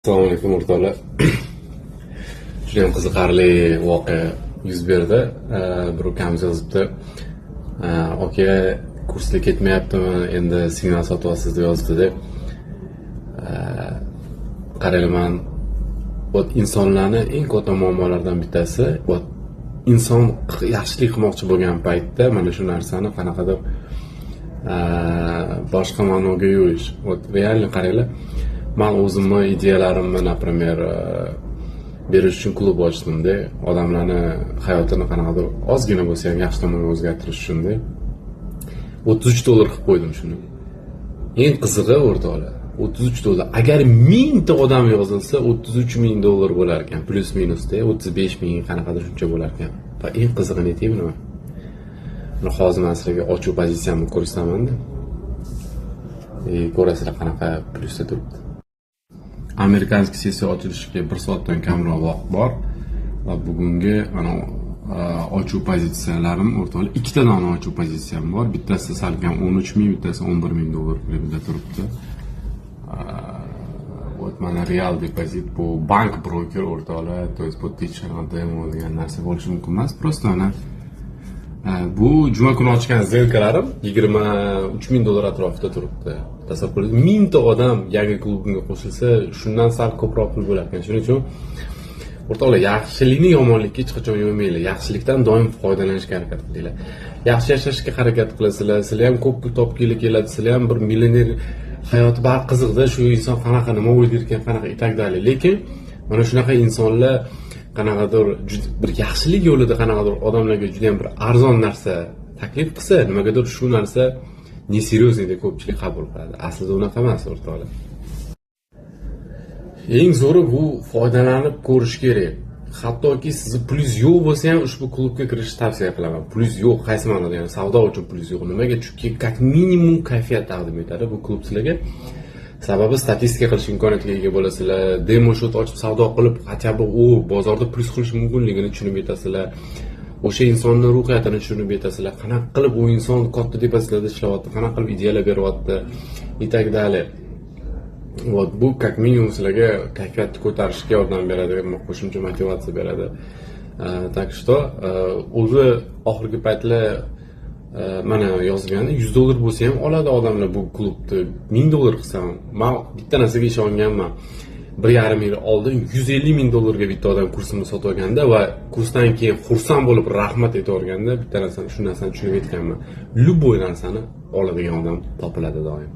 Assalomu alaykum o'rtoqlar. Juda ham qiziqarli voqea yuz berdi. Bir ukamiz yozibdi. Aka, kursga ketmayaptimi? Endi signal sotyapsiz deb yozibdi. Qarayman, insonlarning eng katta muammolaridan bittasi, inson yaxshilik qilmoqchi bo'lgan paytda mana shu narsani qanaqadir boshqa ma'noga yo'yish. Realni qaranglar. Men o'zimni ideyalarimni, например, berish uchun klub ochdimda, odamlarni hayotini qanaqadir ozgina bo'lsa ham yaxshi tomonga o'zgartirish uchun-da. $33 qilib qo'ydim shuni. Eng qizig'i o'rtoqlar, $33. Agar 1000 ta odam yozilsa, $33,000 bo'lar ekan, plus minusda 35,000 qanaqadir shuncha bo'lar ekan. Va eng qizig'ini aytaymi nima? Buni hozir men sizlarga ochiq pozitsiyamni ko'rsataman-da. Ko'rasizlar qanaqa plyusda turibdi. Amerikanskiy sessiya ochilishiga 1 soatdan kamroq vaqt bor va bugungi mana ochiq pozitsiyalarim o'rtoqlar, ikkitadan ochiq pozitsiyam bor. Bittasi salkam 13,000, bittasi $11,000 pulda turibdi. Mana real depozit bu bank broker o'rtoqlar, to есть bu demo degan narsa bo'lishi mumkin emas. Просто ana bu juma kuni ochgan zelkalarim $23,000 atrofida turibdi. Tasavvur qiling, 1000 ta odam yangi klubimga qo'shilsa, shundan sal ko'proq pul bo'lar ekan. Shuning uchun o'rtoqlar, yaxshilikni yomonlikka hech qachon yo'ymanglar. Yaxshilikdan doim foydalanishga harakat qilinglar. Yaxshi yashashga harakat qilasizlar. Sizlar ham ko'p pul topgili keladi. Sizlar ham bir millioner hayoti bari qiziqda, shu inson qanaqa nima o'ylaydi ekan, qanaqa itakdali. Lekin mana shunaqa insonlar qanaqadir bir yaxshilik yo'lida qanaqadir odamlarga juda ham bir arzon narsa taklif qilsa, nimagadir shu narsa neseryozni deb ko'pchilik qabul qiladi. Aslida unaqa emas o'rtoqlar. Eng zo'ri bu foydalanib ko'rish kerak. Hattoki sizda plyus yo'q bo'lsa ham ushbu klubga kirishni tavsiya qilaman. Plyus yo'q, qaysi ma'noda, ya'ni savdo uchun plyus yo'q. Nimaga? Chunki как minimum kayfiyat taqdim etadi bu klub sizlarga. Sababi statistika qilish imkoniyatiga ega bo'lasizlar. Demo shot ochib savdo qilib, hatto u bozorda plyus qilish mumkinligini tushunib yetasizlar. O'sha insonning ruhiyatini tushunib yetasizlar. Qanaqa qilib u inson katta depozitlarda ishlayapti, qanaqa qilib ideyalar beryapti, itakdali. Bu как minimum sizlarga kayfiyatni ko'tarishga yordam beradi, qo'shimcha motivatsiya beradi. Так что o'zi oxirgi paytlar mana yozgani $100 bo'lsa ham oladi odamlar bu klubni. $1000 qilsam, men bitta narsaga ishonganman. 1,5 yil oldin $150,000 ga bitta odam kursini sotib olganda va kursdan keyin xursand bo'lib rahmat aytib bitta narsani, shu narsani tushunib yetganman. Любой narsani oladigan odam topiladi doim.